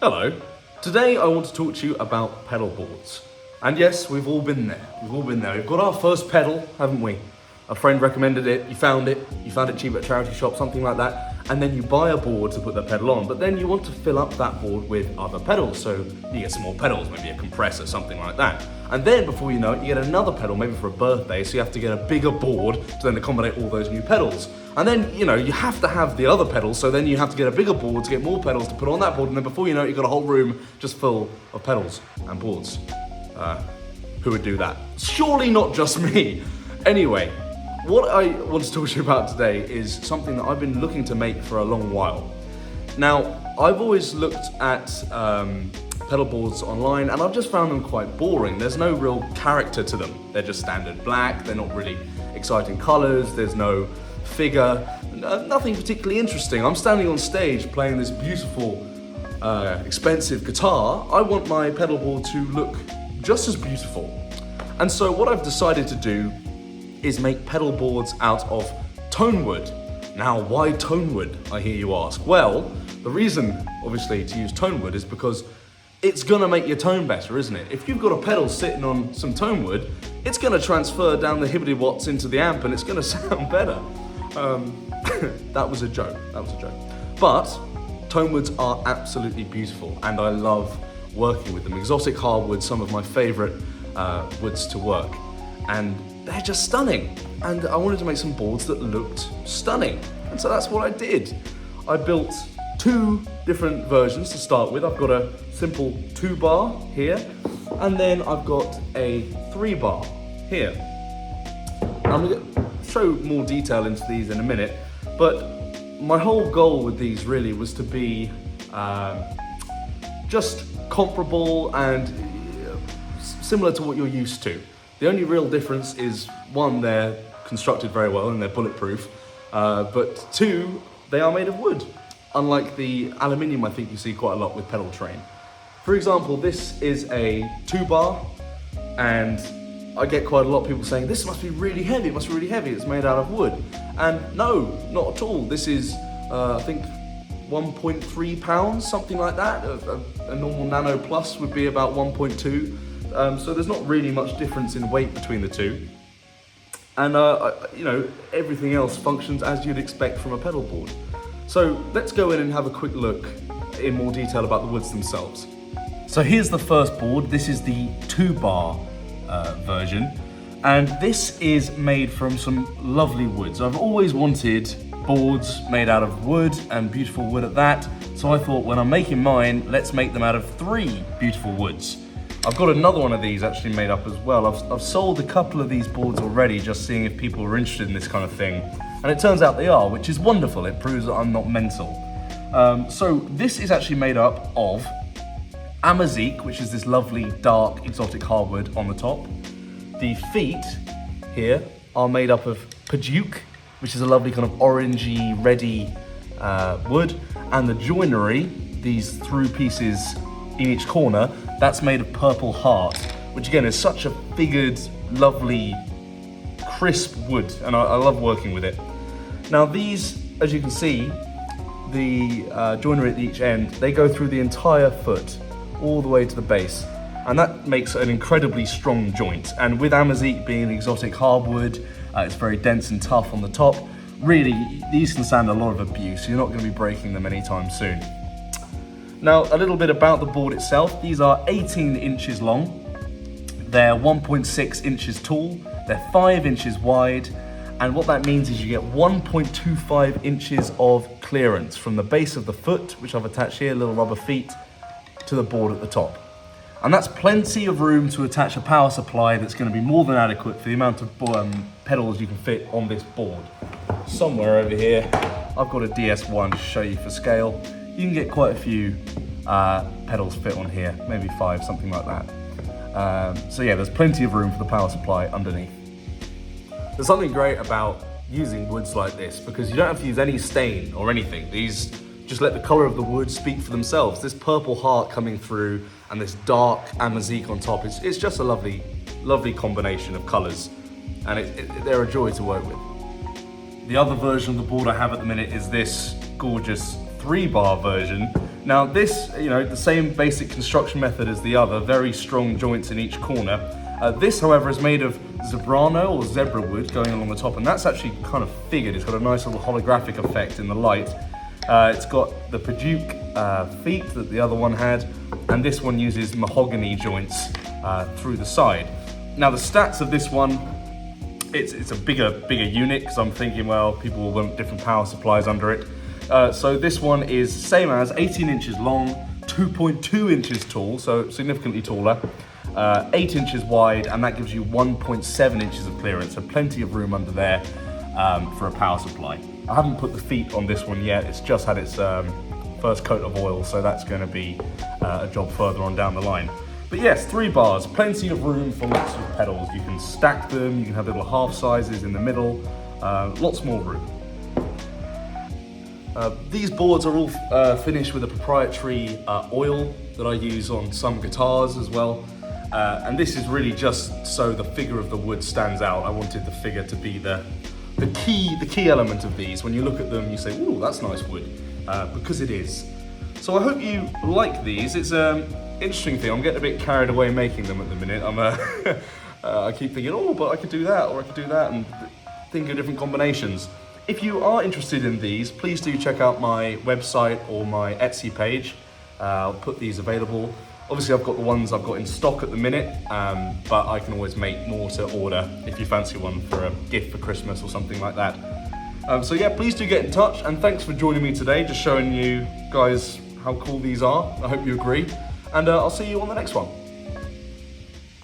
Hello. Today I want to talk to you about pedal boards. And yes, we've all been there. We've got our first pedal, haven't we? A friend recommended it, you found it cheap at a charity shop, something like that, and then you buy a board to put the pedal on, but then you want to fill up that board with other pedals, so you get some more pedals, maybe a compressor, something like that. And then before you know it, you get another pedal, maybe for a birthday, so you have to get a bigger board to then accommodate all those new pedals. And then, you have to have the other pedals, so then you have to get a bigger board to get more pedals to put on that board, and then before you know it, you've got a whole room just full of pedals and boards. Who would do that? Surely not just me. Anyway, what I want to talk to you about today is something that I've been looking to make for a long while. Now, I've always looked at pedal boards online and I've just found them quite boring. There's no real character to them. They're just standard black, they're not really exciting colors, there's no figure, nothing particularly interesting. I'm standing on stage playing this beautiful, expensive guitar. I want my pedal board to look just as beautiful. And so what I've decided to do is make pedal boards out of ToneWood. Now, why ToneWood, I hear you ask? Well, the reason, obviously, to use ToneWood is because it's gonna make your tone better, isn't it? If you've got a pedal sitting on some ToneWood, it's gonna transfer down the hibbity watts into the amp and it's gonna sound better. That was a joke. But ToneWoods are absolutely beautiful and I love working with them. Exotic hardwood, some of my favorite woods to work. And they're just stunning. And I wanted to make some boards that looked stunning. And so that's what I did. I built two different versions to start with. I've got a simple 2-bar here, and then I've got a 3-bar here. I'm gonna show more detail into these in a minute, but my whole goal with these really was to be just comparable and similar to what you're used to. The only real difference is, one, they're constructed very well and they're bulletproof, but two, they are made of wood, unlike the aluminium I think you see quite a lot with pedal train. For example, this is a 2-bar, and I get quite a lot of people saying, this must be really heavy, it's made out of wood. And no, not at all. This is, I think, 1.3 pounds, something like that. A normal Nano Plus would be about 1.2. So there's not really much difference in weight between the two. And everything else functions as you'd expect from a pedal board. So let's go in and have a quick look in more detail about the woods themselves. So here's the first board. This is the 2-bar version. And this is made from some lovely woods. I've always wanted boards made out of wood, and beautiful wood at that. So I thought, when I'm making mine, let's make them out of 3 beautiful woods. I've got another one of these actually made up as well. I've sold a couple of these boards already, just seeing if people are interested in this kind of thing. And it turns out they are, which is wonderful. It proves that I'm not mental. So this is actually made up of Amazique, which is this lovely dark exotic hardwood on the top. The feet here are made up of Paduke, which is a lovely kind of orangey, reddy wood. And the joinery, these through pieces in each corner, that's made of purple heart, which again is such a figured, lovely, crisp wood, and I love working with it. Now these, as you can see, the joinery at each end, they go through the entire foot, all the way to the base, and that makes an incredibly strong joint. And with Amazique being an exotic hardwood, it's very dense and tough on the top. Really, these can stand a lot of abuse. You're not going to be breaking them anytime soon. Now, a little bit about the board itself. These are 18 inches long, they're 1.6 inches tall, they're 5 inches wide, and what that means is you get 1.25 inches of clearance from the base of the foot, which I've attached here, little rubber feet, to the board at the top. And that's plenty of room to attach a power supply that's going to be more than adequate for the amount of pedals you can fit on this board. Somewhere over here, I've got a DS1 to show you for scale. You can get quite a few pedals fit on here, maybe 5, something like that. So yeah, there's plenty of room for the power supply underneath. There's something great about using woods like this because you don't have to use any stain or anything. These just let the color of the wood speak for themselves. This purple heart coming through and this dark Amazique on top, it's just a lovely, lovely combination of colors, and they're a joy to work with. The other version of the board I have at the minute is this gorgeous 3-bar version, Now this, the same basic construction method as the other, very strong joints in each corner. This, however, is made of zebrano or zebra wood going along the top, and that's actually kind of figured. It's got a nice little holographic effect in the light. It's got the Paduke feet that the other one had, and this one uses mahogany joints through the side. Now the stats of this one, it's a bigger unit, because I'm thinking, well, people will want different power supplies under it. So this one is same as 18 inches long, 2.2 inches tall, so significantly taller, 8 inches wide, and that gives you 1.7 inches of clearance, so plenty of room under there for a power supply. I haven't put the feet on this one yet, it's just had its first coat of oil, so that's going to be a job further on down the line. But yes, 3 bars, plenty of room for lots of pedals. You can stack them, you can have little half sizes in the middle, lots more room. These boards are all finished with a proprietary oil that I use on some guitars as well. And this is really just so the figure of the wood stands out. I wanted the figure to be the key element of these. When you look at them, you say, "Ooh, that's nice wood," because it is. So I hope you like these. It's an interesting thing. I'm getting a bit carried away making them at the minute. I keep thinking, "Oh, but I could do that, or I could do that," and think of different combinations. If you are interested in these, please do check out my website or my Etsy page. I'll put these available. Obviously, I've got the ones I've got in stock at the minute, but I can always make more to order if you fancy one for a gift for Christmas or something like that. So yeah, please do get in touch, and thanks for joining me today, just showing you guys how cool these are. I hope you agree, and I'll see you on the next one.